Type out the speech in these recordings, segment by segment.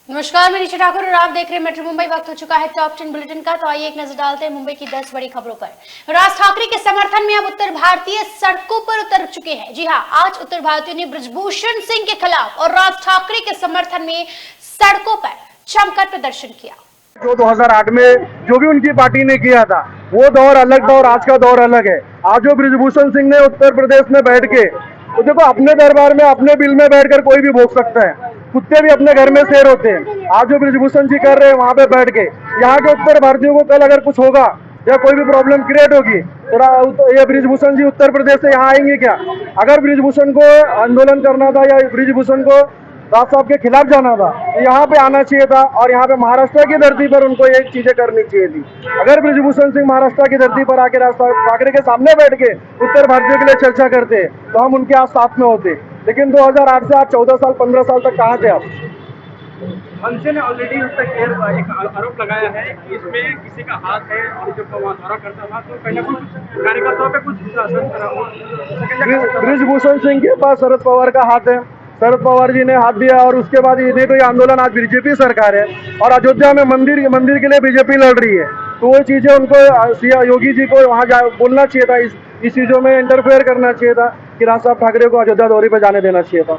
नमस्कार, मैं ऋषि ठाकुर और आप देख रहे हैं मेट्रो मुंबई। वक्त हो चुका है टॉप 10 बुलेटिन का, तो आइए एक नजर डालते हैं मुंबई की 10 बड़ी खबरों पर। राज ठाकरे के समर्थन में अब उत्तर भारतीय सड़कों पर उतर चुके हैं। जी हां, आज उत्तर भारतीयों ने बृजभूषण सिंह के खिलाफ और राज ठाकरे के समर्थन में सड़कों पर जमकर प्रदर्शन किया। जो 2008 में जो भी उनकी पार्टी ने किया था वो दौर अलग था और आज का दौर अलग है। आज जो बृजभूषण सिंह ने उत्तर प्रदेश में बैठ के, तो देखो अपने दरबार में अपने बिल में बैठकर कोई भी भोग सकता है, कुत्ते भी अपने घर में शेर होते हैं। आज जो बृजभूषण जी कर रहे हैं वहां पे बैठ के, यहाँ के उत्तर भारतीयों को कल अगर कुछ होगा या कोई भी प्रॉब्लम क्रिएट होगी तो ये बृजभूषण जी उत्तर प्रदेश से यहाँ आएंगे क्या? अगर बृजभूषण को आंदोलन करना था या बृजभूषण को राज साहब के खिलाफ जाना था तो यहाँ पे आना चाहिए था और यहाँ पे महाराष्ट्र की धरती पर उनको ये चीजें करनी चाहिए थी। अगर बृजभूषण सिंह महाराष्ट्र की धरती पर आके राज ठाकरे के सामने बैठ के उत्तर भारतीयों के लिए चर्चा करते तो हम उनके आज साथ में होते, लेकिन 2008 से आज 14 साल 15 साल तक कहाँ थे आप? मनसे ने ऑलरेडी उस पर एक आरोप लगाया है कि इसमें किसी का हाथ है और जब वहाँ दौरा करता था तो कहीं ना कुछ कार्यकर्ताओं पे कुछ असर करा। बृजभूषण सिंह के पास शरद पवार का हाथ है, शरद पवार जी ने हाथ दिया और उसके बाद ये तो ये आंदोलन आज बीजेपी सरकार है और अयोध्या में मंदिर के लिए बीजेपी लड़ रही है, तो वो चीजें उनको योगी जी को वहाँ बोलना चाहिए था, इस चीजों में इंटरफेयर करना चाहिए था कि राज साहब ठाकरे को अयोध्या दौरे पर जाने देना चाहिए था।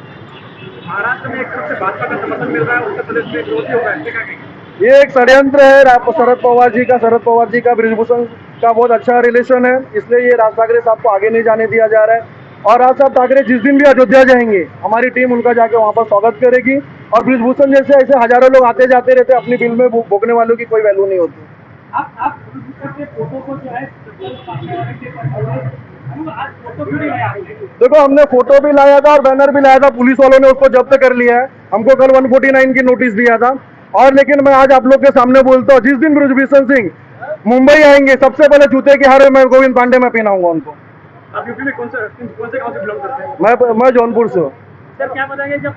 महाराष्ट्र में एक तरफ से भाजपा का समर्थन मिल रहा है, उत्तर प्रदेश में विरोधी होगा, ऐसे क्या कहेंगे? ये एक षड्यंत्र है शरद पवार जी का बृजभूषण का बहुत अच्छा रिलेशन है, इसलिए ये राज ठाकरे साहब को आगे नहीं जाने दिया जा रहा है। और राज साहब ठाकरे जिस दिन भी अयोध्या जाएंगे हमारी टीम उनका जाके वहाँ पर स्वागत करेगी और बृजभूषण जैसे ऐसे हजारों लोग आते जाते रहते, अपनी बिल में भोगने वालों की कोई वैल्यू नहीं होती। आप के फोटो को जो है आज फोटो क्यों नहीं लाया? देखो हमने फोटो भी लाया था और बैनर भी लाया था, पुलिस वालों ने उसको जब्त कर लिया है, हमको कल 149 की नोटिस दिया था। और लेकिन मैं आज आप लोग के सामने बोलता हूँ, जिस दिन बृजभूषण सिंह मुंबई आएंगे सबसे पहले जूते की हार मैं गोविंद पांडे में पहनाऊंगा उनको। आप यूपी में कौन से गांव से बिलोंग करते हैं? मैं जौनपुर से हूँ। सर क्या बताएंगे, जब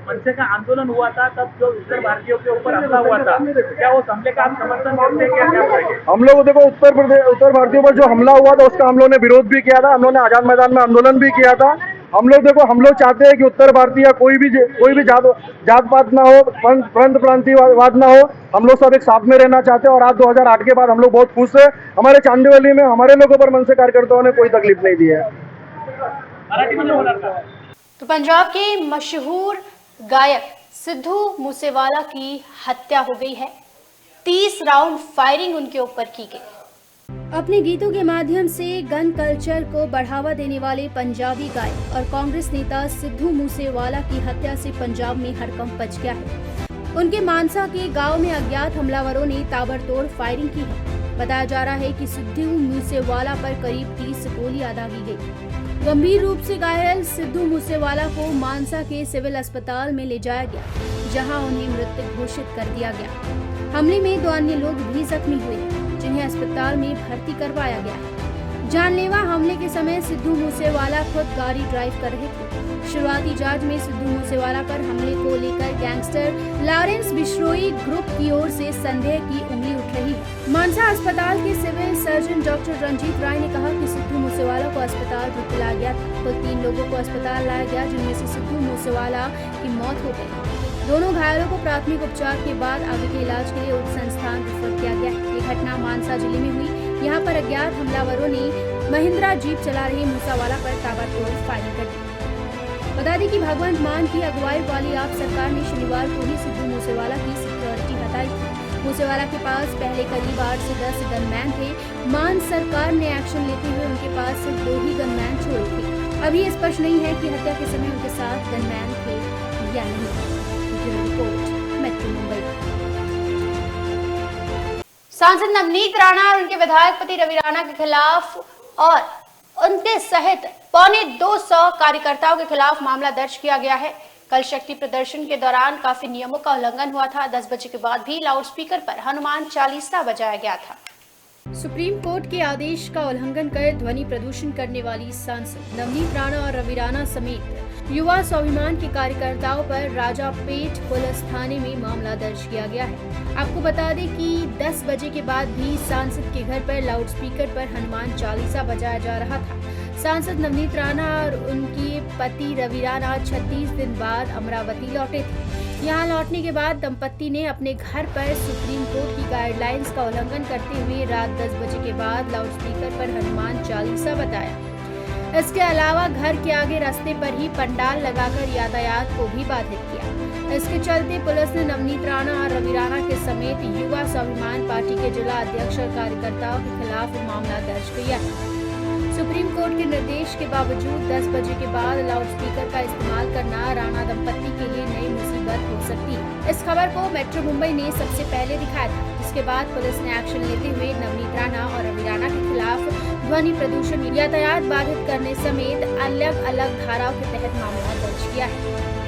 मनसे का आंदोलन हुआ था तब जो उत्तर भारतीयों के ऊपर हमला हुआ था, क्या वो हमले का आप समर्थन करते हैं? क्या बताएंगे? हम लोग देखो उत्तर भारतीयों पर जो हमला हुआ था उसका हम लोग ने विरोध भी किया था, हम लोग ने आजाद मैदान में आंदोलन भी किया था। हम लोग चाहते हैं कि उत्तर भारतीय कोई भी जात पात ना हो, प्रांत प्रांतीयवाद ना हो, हम लोग सब एक साथ में रहना चाहते हैं। और आज 2008 के बाद हम लोग बहुत खुश है, हमारे चांदीवली में हमारे लोगों पर मनसे कार्यकर्ताओं ने कोई तकलीफ नहीं दी है। तो पंजाब के मशहूर गायक सिद्धू मूसेवाला की हत्या हो गई है। 30 राउंड फायरिंग उनके ऊपर की गई। अपने गीतों के माध्यम से गन कल्चर को बढ़ावा देने वाले पंजाबी गायक और कांग्रेस नेता सिद्धू मूसेवाला की हत्या से पंजाब में हड़कंप मच गया है। उनके मानसा के गांव में अज्ञात हमलावरों ने ताबड़तोड़ फायरिंग की है। बताया जा रहा है कि सिद्धू मूसेवाला पर करीब 30 गोलियां दागी गई। गंभीर रूप से घायल सिद्धू मूसेवाला को मानसा के सिविल अस्पताल में ले जाया गया, जहां उन्हें मृत घोषित कर दिया गया। हमले में 2 अन्य लोग भी जख्मी हुए, जिन्हें अस्पताल में भर्ती करवाया गया है। जानलेवा हमले के समय सिद्धू मूसेवाला खुद गाड़ी ड्राइव कर रहे थे। शुरुआती जांच में सिद्धू मूसेवाला पर हमले को लेकर गैंगस्टर लॉरेंस बिश्नोई ग्रुप की ओर से संदेह की उंगली उठ रही है। मानसा अस्पताल के सिविल सर्जन डॉक्टर रंजीत राय ने कहा कि सिद्धू मूसेवाला को अस्पताल भर्ती लाया गया था। कुल 3 लोगों को अस्पताल लाया गया, जिनमें से सिद्धू मूसेवाला की मौत हो गई। दोनों घायलों को प्राथमिक उपचार के बाद आगे के इलाज के लिए उप संस्थान रेफर किया गया। ये घटना मानसा जिले में हुई। यहाँ पर अज्ञात हमलावरों ने महिंद्रा जीप चला रहे मूसेवाला पर ताबड़तोड़ फायरिंग कर दी। बता दें कि भगवंत मान की अगुवाई वाली आप सरकार ने शनिवार को ही सिद्धू मूसेवाला की सिक्योरिटी हटाई थी। मूसेवाला के पास पहले करीब 8 से 10 गनमैन थे। मान सरकार ने एक्शन लेते हुए उनके पास सिर्फ 2 ही गनमैन छोड़े थे। अभी ये स्पष्ट नहीं है कि हत्या के समय उनके साथ गनमैन थे या नहीं। Report metro Mumbai. सांसद नवनीत राणा और उनके विधायक पति रवि राणा के खिलाफ और उनके सहित 250 कार्यकर्ताओं के खिलाफ मामला दर्ज किया गया है। कल शक्ति प्रदर्शन के दौरान काफी नियमों का उल्लंघन हुआ था। 10 बजे के बाद भी लाउडस्पीकर पर हनुमान चालीसा बजाया गया था। सुप्रीम कोर्ट के आदेश का उल्लंघन कर ध्वनि प्रदूषण करने वाली सांसद नवनीत राणा और रवि राणा समेत युवा स्वाभिमान के कार्यकर्ताओं पर राजापेट पुलिस थाने में मामला दर्ज किया गया है। आपको बता दें कि 10 बजे के बाद भी सांसद के घर पर लाउडस्पीकर पर हनुमान चालीसा बजाया जा रहा था। सांसद नवनीत राणा और उनके पति रवि राणा 36 दिन बाद अमरावती लौटे थे। यहाँ लौटने के बाद दंपत्ति ने अपने घर पर सुप्रीम कोर्ट की गाइडलाइंस का उल्लंघन करते हुए रात 10 बजे के बाद लाउडस्पीकर पर हनुमान चालीसा बताया। इसके अलावा घर के आगे रास्ते पर ही पंडाल लगाकर यातायात को भी बाधित किया। इसके चलते पुलिस ने नवनीत राणा और रवि राणा के समेत युवा स्वाभिमान पार्टी के जिला अध्यक्ष और कार्यकर्ताओं के खिलाफ मामला दर्ज किया है। सुप्रीम कोर्ट के निर्देश के बावजूद 10 बजे के बाद लाउडस्पीकर का इस्तेमाल करना राणा दंपत्ति के लिए नई मुसीबत हो सकती है। इस खबर को मेट्रो मुंबई ने सबसे पहले दिखाया था, जिसके बाद पुलिस ने एक्शन लेते हुए नवनीत राणा और रवि राणा के खिलाफ ध्वनि प्रदूषण, यातायात बाधित करने समेत अलग अलग धाराओं के तहत मामला दर्ज किया है।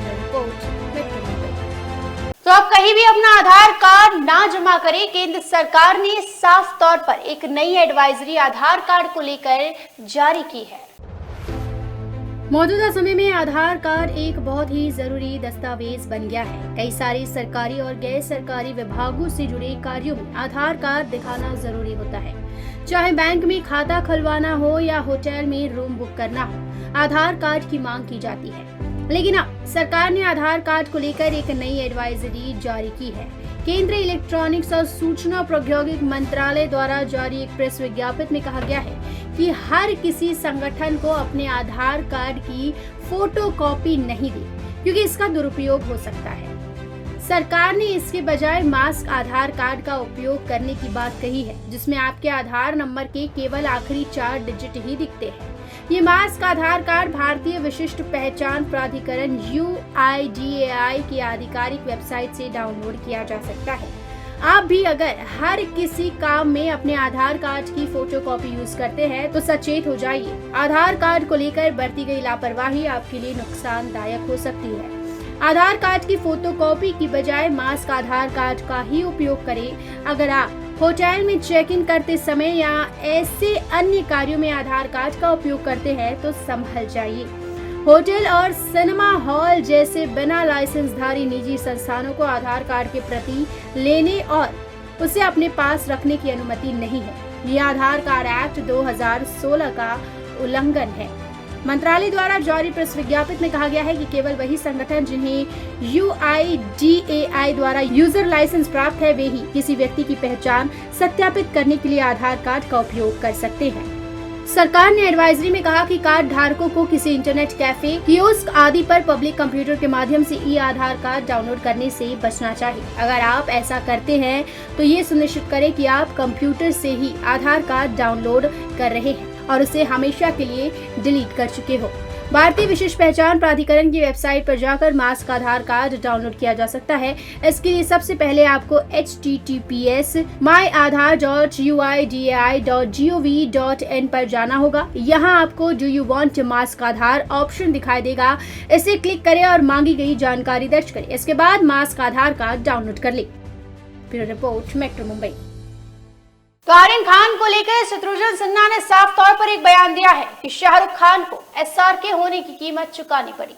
Report metro Mumbai. तो अब कहीं भी अपना आधार कार्ड ना जमा करें, केंद्र सरकार ने साफ तौर पर एक नई एडवाइजरी आधार कार्ड को लेकर जारी की है। मौजूदा समय में आधार कार्ड एक बहुत ही जरूरी दस्तावेज बन गया है। कई सारे सरकारी और गैर सरकारी विभागों से जुड़े कार्यों में आधार कार्ड दिखाना जरूरी होता है। चाहे बैंक में खाता खुलवाना हो या होटल में रूम बुक करना हो, आधार कार्ड की मांग की जाती है। लेकिन अब सरकार ने आधार कार्ड को लेकर एक नई एडवाइजरी जारी की है। केंद्रीय इलेक्ट्रॉनिक्स और सूचना प्रौद्योगिकी मंत्रालय द्वारा जारी एक प्रेस विज्ञप्ति में कहा गया है कि हर किसी संगठन को अपने आधार कार्ड की फोटोकॉपी नहीं दी, क्योंकि इसका दुरुपयोग हो सकता है। सरकार ने इसके बजाय मास्क आधार कार्ड का उपयोग करने की बात कही है, जिसमें आपके आधार नंबर के केवल आखिरी 4 डिजिट ही दिखते हैं। ये मास्क आधार कार्ड भारतीय विशिष्ट पहचान प्राधिकरण UIDAI की आधिकारिक वेबसाइट से डाउनलोड किया जा सकता है। आप भी अगर हर किसी काम में अपने आधार कार्ड की फोटोकॉपी यूज करते हैं तो सचेत हो जाइए। आधार कार्ड को लेकर बरती गई लापरवाही आपके लिए नुकसानदायक हो सकती है। आधार कार्ड की फोटोकॉपी की बजाय मास्क आधार कार्ड का ही उपयोग करें। अगर आप होटल में चेक इन करते समय या ऐसे अन्य कार्यों में आधार कार्ड का उपयोग करते हैं तो संभल जाइए। होटल और सिनेमा हॉल जैसे बिना लाइसेंसधारी निजी संस्थानों को आधार कार्ड की प्रति लेने और उसे अपने पास रखने की अनुमति नहीं है। यह आधार कार्ड एक्ट 2016 का उल्लंघन है। मंत्रालय द्वारा जारी प्रेस विज्ञप्ति में कहा गया है कि केवल वही संगठन जिन्हें UIDAI द्वारा यूजर लाइसेंस प्राप्त है, वे ही किसी व्यक्ति की पहचान सत्यापित करने के लिए आधार कार्ड का उपयोग कर सकते हैं। सरकार ने एडवाइजरी में कहा कि कार्ड धारकों को किसी इंटरनेट कैफे, कियोस्क आदि पर पब्लिक कंप्यूटर के माध्यम से आधार कार्ड डाउनलोड करने से बचना चाहिए। अगर आप ऐसा करते हैं तो ये सुनिश्चित करें कि आप कंप्यूटर से ही आधार कार्ड डाउनलोड कर रहे हैं और उसे हमेशा के लिए डिलीट कर चुके हो। भारतीय विशिष्ट पहचान प्राधिकरण की वेबसाइट पर जाकर मास्क आधार कार्ड डाउनलोड किया जा सकता है। इसके लिए सबसे पहले आपको https://myadhar.uidai.gov.in पर जाना होगा। यहाँ आपको do you want mask Aadhaar option दिखाई देगा। इसे क्लिक करें और मांगी गई जानकारी दर्ज करें। इसके बाद मास्क आधार कार्ड डाउनलोड कर ले। Bureau report, metro Mumbai. तो आर्यन खान को लेकर शत्रुघ्न सिन्हा ने साफ तौर पर एक बयान दिया है कि शाहरुख खान को SRK होने की कीमत चुकानी पड़ी।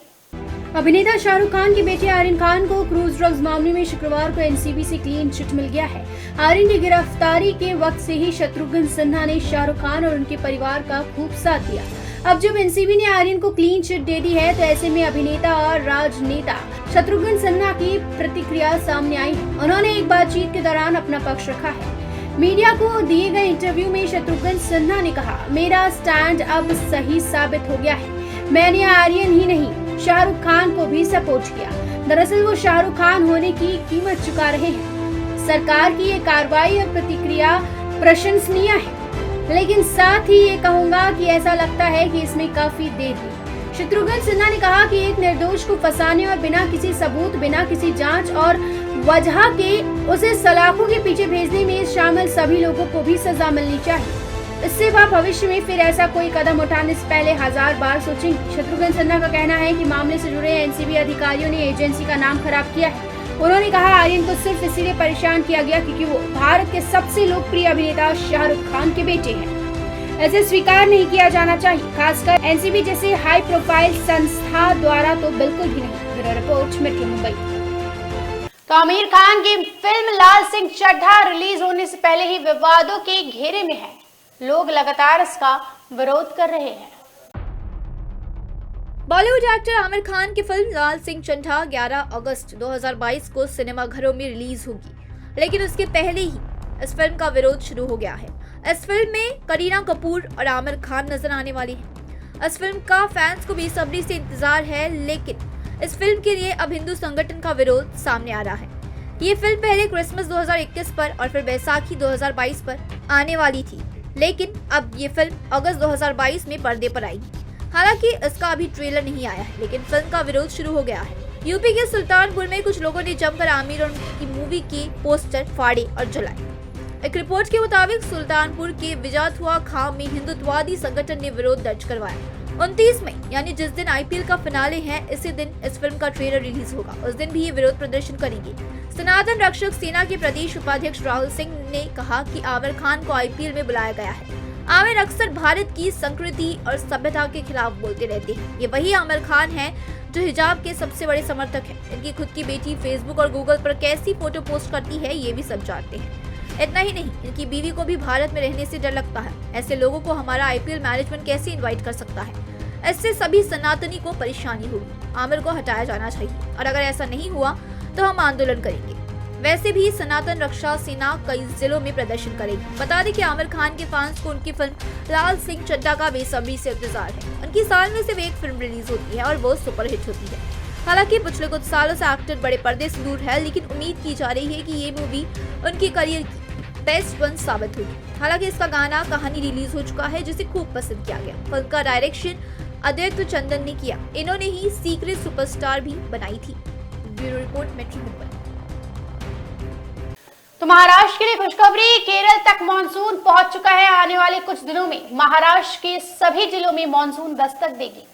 अभिनेता शाहरुख खान के बेटे आर्यन खान को क्रूज ड्रग्स मामले में शुक्रवार को NCB से क्लीन चिट मिल गया है। आर्यन की गिरफ्तारी के वक्त से ही शत्रुघ्न सिन्हा ने शाहरुख खान और उनके परिवार का खूब साथ दिया। अब जब NCB ने आर्यन को क्लीन चिट दे दी है तो ऐसे में अभिनेता और राजनेता शत्रुघ्न सिन्हा की प्रतिक्रिया सामने आई है। उन्होंने एक बातचीत के दौरान अपना पक्ष रखा है। मीडिया को दिए गए इंटरव्यू में शत्रुघ्न सिन्हा ने कहा, मेरा स्टैंड अब सही साबित हो गया है। मैंने आर्यन ही नहीं, शाहरुख खान को भी सपोर्ट किया। दरअसल वो शाहरुख खान होने की कीमत चुका रहे हैं। सरकार की ये कार्रवाई और प्रतिक्रिया प्रशंसनीय है, लेकिन साथ ही ये कहूंगा कि ऐसा लगता है कि इसमें काफी देर हुई। शत्रुघ्न सिन्हा ने कहा कि एक निर्दोष को फंसाने और बिना किसी सबूत, बिना किसी जांच और वजह के उसे सलाखों के पीछे भेजने में शामिल सभी लोगों को भी सजा मिलनी चाहिए। इससे वह भविष्य में फिर ऐसा कोई कदम उठाने से पहले 1000 बार सोचेंगे। शत्रुघ्न सिन्हा का कहना है कि मामले से जुड़े NCB अधिकारियों ने एजेंसी का नाम खराब किया है। उन्होंने कहा, आर्यन को सिर्फ इसीलिए परेशान किया गया क्योंकि वो भारत के सबसे लोकप्रिय अभिनेता शाहरुख खान के बेटे हैं। ऐसे स्वीकार नहीं किया जाना चाहिए, खासकर NCB जैसे हाई प्रोफाइल संस्था द्वारा तो बिल्कुल भी नहीं। Bureau report, metro Mumbai. तो आमिर खान की फिल्म लाल सिंह चड्ढा रिलीज होने से पहले ही विवादों के घेरे में है। लोग लगातार इसका विरोध कर रहे हैं। बॉलीवुड एक्टर आमिर खान की फिल्म लाल सिंह चड्ढा 11 अगस्त 2022 को सिनेमाघरों में रिलीज होगी, लेकिन उसके पहले ही इस फिल्म का विरोध शुरू हो गया है। इस फिल्म में करीना कपूर और आमिर खान नजर आने वाली है। इस फिल्म का फैंस को बेसब्री से इंतजार है, लेकिन इस फिल्म के लिए अब हिंदू संगठन का विरोध सामने आ रहा है। ये फिल्म पहले क्रिसमस 2021 पर और फिर बैसाखी 2022 पर आने वाली थी, लेकिन अब ये फिल्म अगस्त 2022 में पर्दे पर आएगी। हालांकि इसका अभी ट्रेलर नहीं आया है, लेकिन फिल्म का विरोध शुरू हो गया है। यूपी के सुल्तानपुर में कुछ लोगों ने जमकर आमिर और उनकी मूवी के पोस्टर फाड़े और जलाए। एक रिपोर्ट के मुताबिक सुल्तानपुर के विजाथुआ खां में हिंदुत्ववादी संगठन ने विरोध दर्ज करवाया। 29 मई यानी जिस दिन IPL का फिनाले है, इसी दिन इस फिल्म का ट्रेलर रिलीज होगा। उस दिन भी ये विरोध प्रदर्शन करेंगे। सनातन रक्षक सेना के प्रदेश उपाध्यक्ष राहुल सिंह ने कहा कि आमिर खान को IPL में बुलाया गया है। आमिर अक्सर भारत की संस्कृति और सभ्यता के खिलाफ बोलते रहते हैं। ये वही आमिर खान हैं जो हिजाब के सबसे बड़े समर्थक हैं। इनकी खुद की बेटी फेसबुक और गूगल पर कैसी फोटो पोस्ट करती है, ये भी सब जानते हैं। इतना ही नहीं, इनकी बीवी को भी भारत में रहने से डर लगता है। ऐसे लोगों को हमारा IPL मैनेजमेंट कैसे इन्वाइट कर सकता है? इससे सभी सनातनी को परेशानी होगी। आमिर को हटाया जाना चाहिए और अगर ऐसा नहीं हुआ तो हम आंदोलन करेंगे। वैसे भी सनातन रक्षा सेना कई जिलों में प्रदर्शन करेगी। बता दें कि आमिर खान के फैंस को उनकी फिल्म लाल सिंह चड्ढा का बेसब्री से इंतजार है। उनकी साल में सिर्फ एक फिल्म रिलीज होती है और वो सुपरहिट होती है। हालांकि पिछले कुछ सालों से एक्टर बड़े पर्दे से दूर है, लेकिन उम्मीद की जा रही है कि ये मूवी उनके करियर की बेस्ट वन साबित होगी। हालांकि इसका गाना कहानी रिलीज हो चुका है, जिसे खूब पसंद किया गया। फिल्म का डायरेक्शन अद्वैत चंदन ने किया। इन्होंने ही सीक्रेट सुपरस्टार भी बनाई थी। Bureau report, metro Mumbai. तो महाराष्ट्र के लिए खुशखबरी, केरल तक मानसून पहुंच चुका है। आने वाले कुछ दिनों में महाराष्ट्र के सभी जिलों में मानसून दस्तक देगी।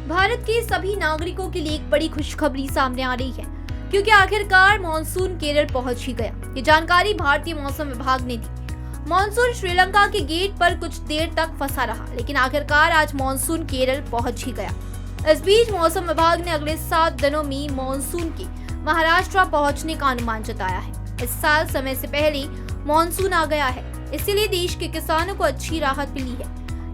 भारत के सभी नागरिकों के लिए एक बड़ी खुशखबरी सामने आ रही है, क्योंकि आखिरकार मानसून केरल पहुंच ही गया। ये जानकारी भारतीय मौसम विभाग ने दी। मानसून श्रीलंका के गेट पर कुछ देर तक फंसा रहा, लेकिन आखिरकार आज मानसून केरल पहुंच ही गया। इस बीच मौसम विभाग ने अगले 7 दिनों में मानसून के महाराष्ट्र पहुंचने का अनुमान जताया है। इस साल समय से पहले मानसून आ गया है, इसीलिए देश के किसानों को अच्छी राहत मिली है।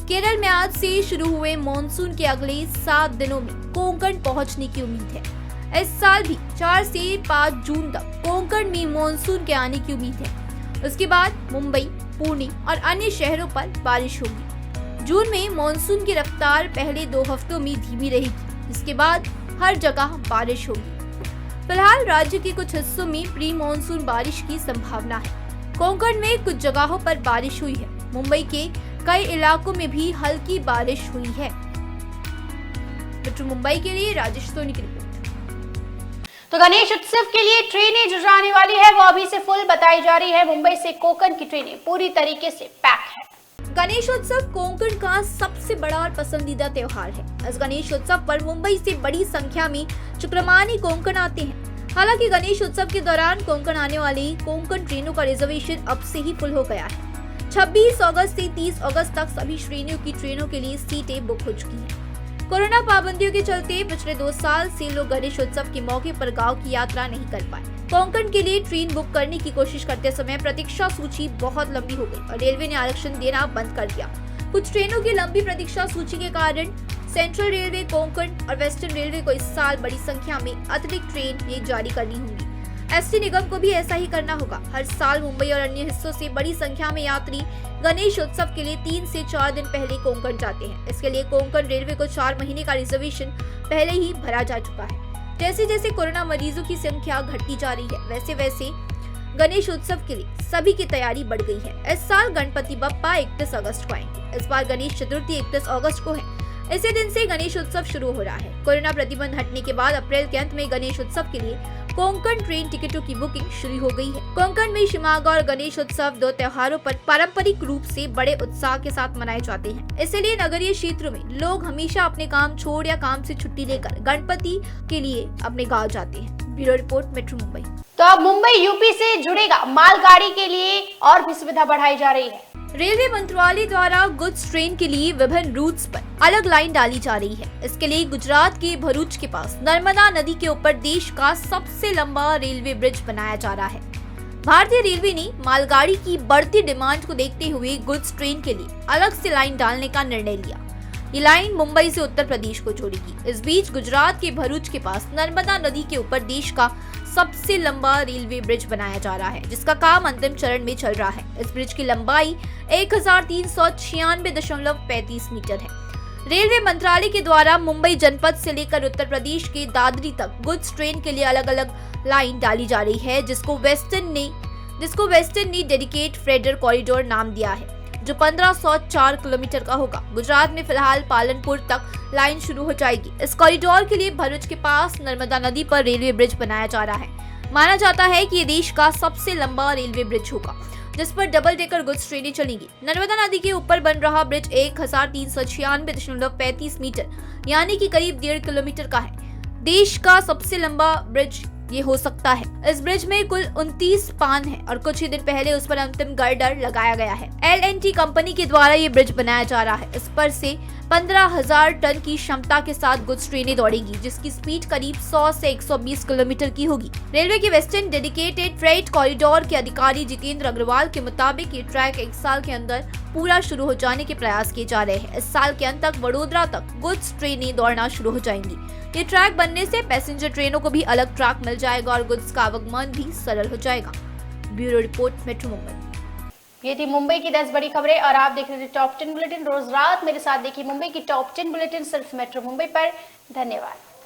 केरल में आज से शुरू हुए मानसून के अगले 7 दिनों में कोंकण पहुंचने की उम्मीद है। इस साल भी 4 से 5 जून तक कोंकण में मानसून के आने की उम्मीद है। उसके बाद मुंबई, पुणे और अन्य शहरों पर बारिश होगी। जून में मानसून की रफ्तार पहले 2 हफ्तों में धीमी रहेगी, इसके बाद हर जगह बारिश होगी। फिलहाल राज्य के कुछ हिस्सों में प्री मानसून बारिश की संभावना है। कोंकण में कुछ जगहों पर बारिश हुई है। मुंबई के कई इलाकों में भी हल्की बारिश हुई है। मेट्रो मुंबई के लिए राजेश सोनी की रिपोर्ट। तो गणेश उत्सव के लिए ट्रेनें जो जाने वाली है वो अभी से फुल बताई जा रही है। मुंबई से कोंकण की ट्रेनें पूरी तरीके से पैक है। गणेशोत्सव कोंकण का सबसे बड़ा और पसंदीदा त्योहार है। इस गणेशोत्सव पर मुंबई से बड़ी संख्या में चक्रमानी कोंकण आते हैं। हालांकि गणेशोत्सव के दौरान कोंकण आने वाली कोंकण ट्रेनों का रिजर्वेशन अब से ही फुल हो गया है। 26 अगस्त से 30 अगस्त तक सभी श्रेणियों की ट्रेनों के लिए सीटें बुक हो चुकी हैं। कोरोना पाबंदियों के चलते पिछले 2 साल से लोग गणेशोत्सव के मौके पर गांव की यात्रा नहीं कर पाए। कोंकण के लिए ट्रेन बुक करने की कोशिश करते समय प्रतीक्षा सूची बहुत लंबी हो गई और रेलवे ने आरक्षण देना बंद कर दिया। कुछ ट्रेनों की लंबी प्रतीक्षा सूची के कारण सेंट्रल रेलवे, कोंकण और वेस्टर्न रेलवे को इस साल बड़ी संख्या में अतिरिक्त ट्रेन ये जारी करनी होंगी। ST निगम को भी ऐसा ही करना होगा। हर साल मुंबई और अन्य हिस्सों से बड़ी संख्या में यात्री गणेश उत्सव के लिए 3 से 4 दिन पहले कोंकण जाते हैं। इसके लिए कोंकण रेलवे को 4 महीने का रिजर्वेशन पहले ही भरा जा चुका है। जैसे जैसे कोरोना मरीजों की संख्या घटती जा रही है, वैसे वैसे गणेश उत्सव के लिए सभी की तैयारी बढ़ गई है। इस साल गणपति बप्पा 31 अगस्त को आएंगे। इस बार गणेश चतुर्थी 31 अगस्त को है। इसी दिन से गणेश उत्सव शुरू हो रहा है। कोरोना प्रतिबंध हटने के बाद अप्रैल के अंत में गणेश उत्सव के लिए कोंकण ट्रेन टिकटों की बुकिंग शुरू हो गई है। कोंकण में शिमागा और गणेश उत्सव 2 त्योहारों पर पारंपरिक रूप से बड़े उत्साह के साथ मनाए जाते हैं। इसलिए नगरीय क्षेत्रों में लोग हमेशा अपने काम छोड़ या काम से छुट्टी लेकर गणपति के लिए अपने गाँव जाते हैं। Bureau report, metro Mumbai. तो अब मुंबई यूपी से जुड़ेगा। मालगाड़ी के लिए और भी सुविधा बढ़ाई जा रही है। रेलवे मंत्रालय द्वारा गुड्स ट्रेन के लिए विभिन्न रूट्स पर अलग लाइन डाली जा रही है। इसके लिए गुजरात के भरूच के पास नर्मदा नदी के ऊपर देश का सबसे लंबा रेलवे ब्रिज बनाया जा रहा है। भारतीय रेलवे ने मालगाड़ी की बढ़ती डिमांड को देखते हुए गुड्स ट्रेन के लिए अलग से लाइन डालने का निर्णय लिया। ये लाइन मुंबई से उत्तर प्रदेश को जोड़ेगी। इस बीच गुजरात के भरूच के पास नर्मदा नदी के ऊपर देश का सबसे लंबा रेलवे ब्रिज बनाया जा रहा है, जिसका काम अंतिम चरण में चल रहा है। इस ब्रिज की लंबाई 1396.35 मीटर है। रेलवे मंत्रालय के द्वारा मुंबई जनपद से लेकर उत्तर प्रदेश के दादरी तक गुड्स ट्रेन के लिए अलग अलग लाइन डाली जा रही है, जिसको वेस्टर्न ने डेडिकेट फ्रेडर कॉरिडोर नाम दिया है, जो 1504 किलोमीटर का होगा। गुजरात में फिलहाल पालनपुर तक लाइन शुरू हो जाएगी। इस कॉरिडोर के लिए भरूच के पास नर्मदा नदी पर रेलवे ब्रिज बनाया जा रहा है। माना जाता है कि ये देश का सबसे लंबा रेलवे ब्रिज होगा, जिस पर डबल डेकर गुड्स ट्रेनें चलेंगी। नर्मदा नदी के ऊपर बन रहा ब्रिज 1396.35 मीटर यानी कि करीब 1.5 किलोमीटर का है। देश का सबसे लंबा ब्रिज ये हो सकता है। इस ब्रिज में कुल 29 स्पान है और कुछ ही दिन पहले उस पर अंतिम गर्डर लगाया गया है। L&T कंपनी के द्वारा ये ब्रिज बनाया जा रहा है। इस पर से 15,000 टन की क्षमता के साथ गुड्स ट्रेनें दौड़ेंगी, जिसकी स्पीड करीब 100 से 120 किलोमीटर की होगी। रेलवे के वेस्टर्न डेडिकेटेड फ्रेट कॉरिडोर के अधिकारी जितेंद्र अग्रवाल के मुताबिक ये ट्रैक 1 साल के अंदर पूरा शुरू हो जाने के प्रयास किए जा रहे हैं। इस साल के अंत तक वडोदरा तक गुड्स ट्रेनें दौड़ना शुरू हो जाएंगी। ये ट्रैक बनने से पैसेंजर ट्रेनों को भी अलग ट्रैक मिल जाएगा और गुड्स का आवागमन भी सरल हो जाएगा। Bureau report, metro Mumbai. ये थी मुंबई की 10 बड़ी खबरें और आप देख रहे थे टॉप 10 बुलेटिन। रोज रात मेरे साथ देखिए मुंबई की टॉप 10 बुलेटिन सिर्फ मेट्रो मुंबई पर। धन्यवाद।